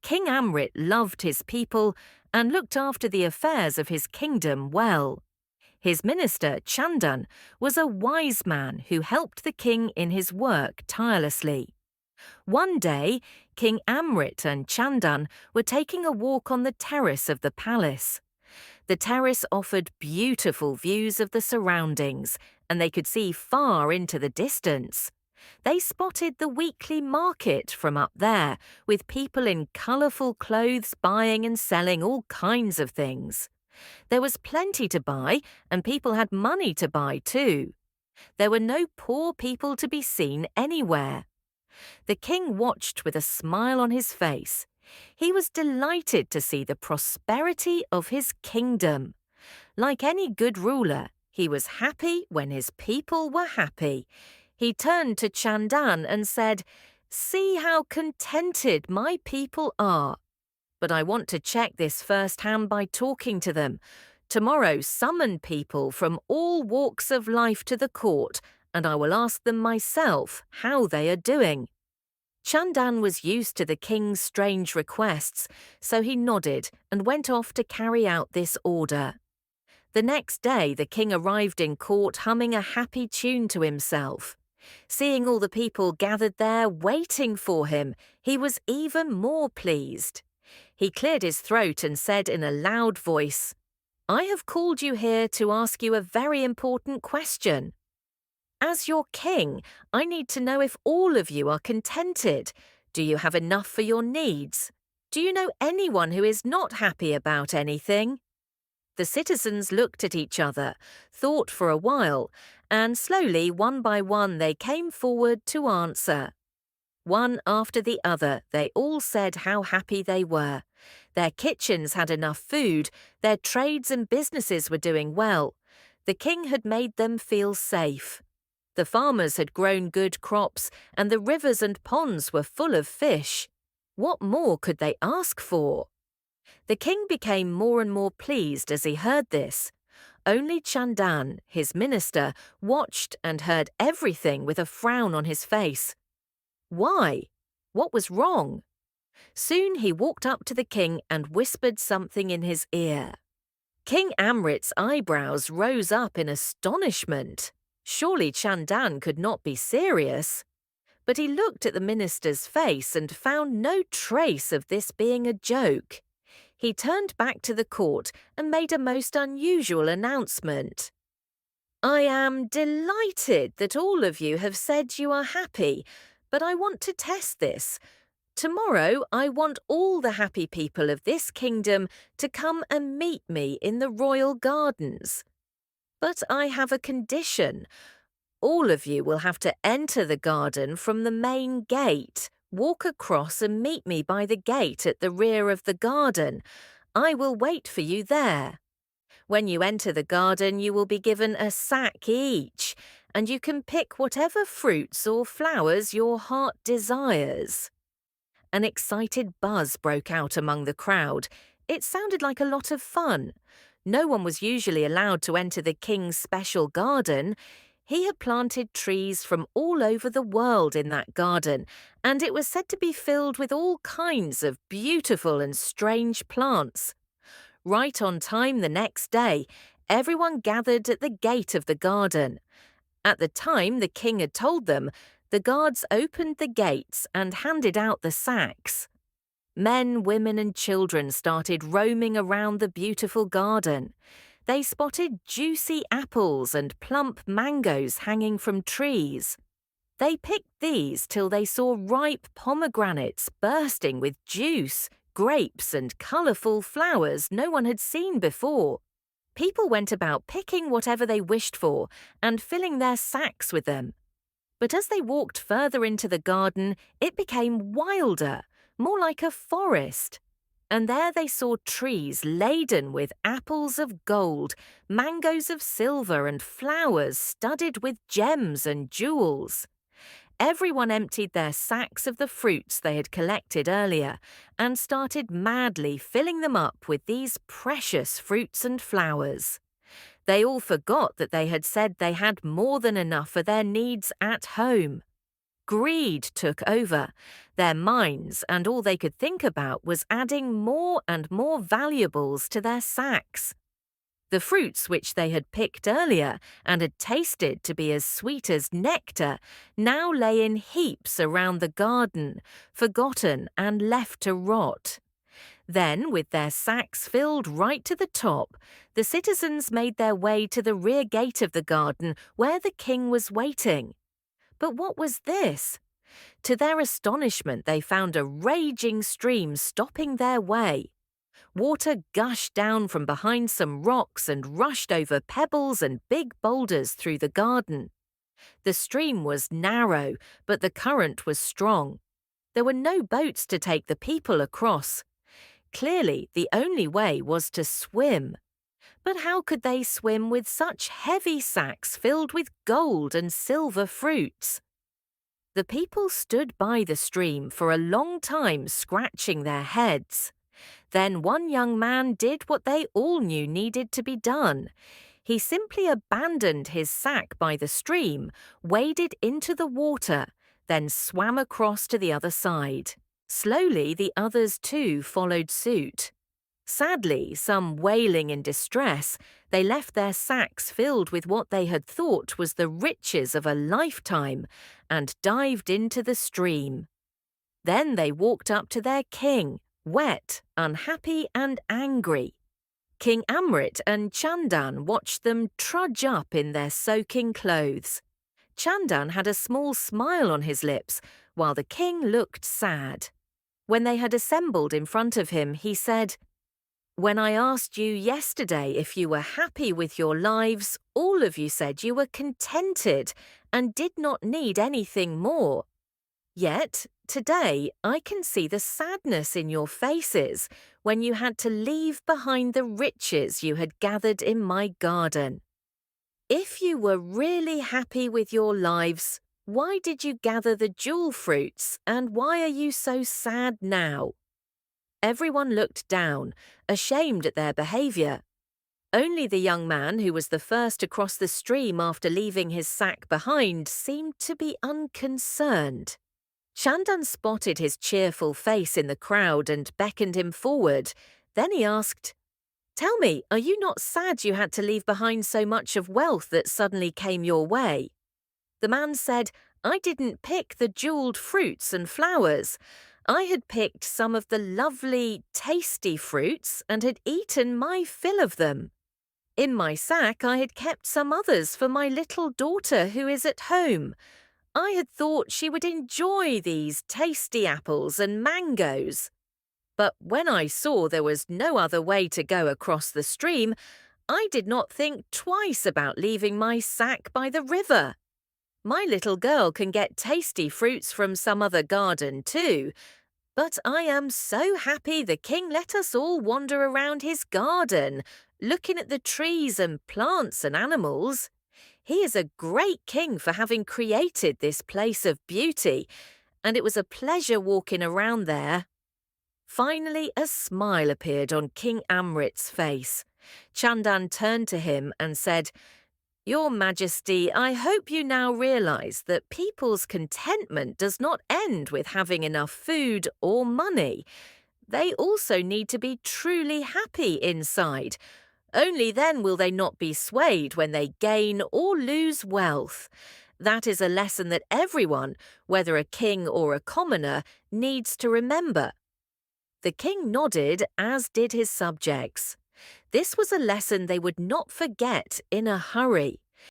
King Amrit loved his people and looked after the affairs of his kingdom well. His minister, Chandan, was a wise man who helped the king in his work tirelessly. One day, King Amrit and Chandan were taking a walk on the terrace of the palace. The terrace offered beautiful views of the surroundings, and they could see far into the distance. They spotted the weekly market from up there, with people in colourful clothes buying and selling all kinds of things. There was plenty to buy, and people had money to buy too. There were no poor people to be seen anywhere. The king watched with a smile on his face. He was delighted to see the prosperity of his kingdom. Like any good ruler, he was happy when his people were happy. He turned to Chandan and said, "See how contented my people are. But I want to check this firsthand by talking to them. Tomorrow summon people from all walks of life to the court, and I will ask them myself how they are doing." Chandan was used to the king's strange requests, so he nodded and went off to carry out this order. The next day the king arrived in court humming a happy tune to himself. Seeing all the people gathered there waiting for him, he was even more pleased. He cleared his throat and said in a loud voice, "I have called you here to ask you a very important question. As your king, I need to know if all of you are contented. Do you have enough for your needs? Do you know anyone who is not happy about anything?" The citizens looked at each other, thought for a while, and slowly, one by one, they came forward to answer. One after the other, they all said how happy they were. Their kitchens had enough food, their trades and businesses were doing well. The king had made them feel safe. The farmers had grown good crops, and the rivers and ponds were full of fish. What more could they ask for? The king became more and more pleased as he heard this. Only Chandan, his minister, watched and heard everything with a frown on his face. Why? What was wrong? Soon he walked up to the king and whispered something in his ear. King Amrit's eyebrows rose up in astonishment. Surely Chandan could not be serious. But he looked at the minister's face and found no trace of this being a joke. He turned back to the court and made a most unusual announcement. "I am delighted that all of you have said you are happy, but I want to test this. Tomorrow I want all the happy people of this kingdom to come and meet me in the royal gardens. But I have a condition. All of you will have to enter the garden from the main gate. Walk across and meet me by the gate at the rear of the garden. I will wait for you there. When you enter the garden, you will be given a sack each, and you can pick whatever fruits or flowers your heart desires." An excited buzz broke out among the crowd. It sounded like a lot of fun. No one was usually allowed to enter the king's special garden. He had planted trees from all over the world in that garden, and it was said to be filled with all kinds of beautiful and strange plants. Right on time the next day, everyone gathered at the gate of the garden. At the time the king had told them, the guards opened the gates and handed out the sacks. Men, women and children started roaming around the beautiful garden. They spotted juicy apples and plump mangoes hanging from trees. They picked these till they saw ripe pomegranates bursting with juice, grapes and colourful flowers no one had seen before. People went about picking whatever they wished for and filling their sacks with them. But as they walked further into the garden, it became wilder, more like a forest. And there they saw trees laden with apples of gold, mangoes of silver and flowers studded with gems and jewels. Everyone emptied their sacks of the fruits they had collected earlier and started madly filling them up with these precious fruits and flowers. They all forgot that they had said they had more than enough for their needs at home. Greed took over. Their minds and all they could think about was adding more and more valuables to their sacks. The fruits which they had picked earlier and had tasted to be as sweet as nectar now lay in heaps around the garden, forgotten and left to rot. Then, with their sacks filled right to the top, the citizens made their way to the rear gate of the garden where the king was waiting. But what was this? To their astonishment, they found a raging stream stopping their way. Water gushed down from behind some rocks and rushed over pebbles and big boulders through the garden. The stream was narrow, but the current was strong. There were no boats to take the people across. Clearly, the only way was to swim. But how could they swim with such heavy sacks filled with gold and silver fruits? The people stood by the stream for a long time, scratching their heads. Then one young man did what they all knew needed to be done. He simply abandoned his sack by the stream, waded into the water, then swam across to the other side. Slowly, the others too followed suit. Sadly, some wailing in distress, they left their sacks filled with what they had thought was the riches of a lifetime and dived into the stream. Then they walked up to their king, wet, unhappy and angry. King Amrit and Chandan watched them trudge up in their soaking clothes. Chandan had a small smile on his lips, while the king looked sad. When they had assembled in front of him, he said, "When I asked you yesterday if you were happy with your lives, all of you said you were contented and did not need anything more. Yet, today, I can see the sadness in your faces when you had to leave behind the riches you had gathered in my garden. If you were really happy with your lives, why did you gather the jewel fruits, and why are you so sad now?" Everyone looked down, ashamed at their behaviour. Only the young man who was the first to cross the stream after leaving his sack behind seemed to be unconcerned. Chandan spotted his cheerful face in the crowd and beckoned him forward. Then he asked, "Tell me, are you not sad you had to leave behind so much of wealth that suddenly came your way?" The man said, "I didn't pick the jeweled fruits and flowers. I had picked some of the lovely, tasty fruits and had eaten my fill of them. In my sack I had kept some others for my little daughter who is at home. I had thought she would enjoy these tasty apples and mangoes. But when I saw there was no other way to go across the stream, I did not think twice about leaving my sack by the river. My little girl can get tasty fruits from some other garden too, but I am so happy the king let us all wander around his garden, looking at the trees and plants and animals. He is a great king for having created this place of beauty, and it was a pleasure walking around there." Finally, a smile appeared on King Amrit's face. Chandan turned to him and said, "Your Majesty, I hope you now realize that people's contentment does not end with having enough food or money. They also need to be truly happy inside. Only then will they not be swayed when they gain or lose wealth. That is a lesson that everyone, whether a king or a commoner, needs to remember." The king nodded, as did his subjects. This was a lesson they would not forget in a hurry.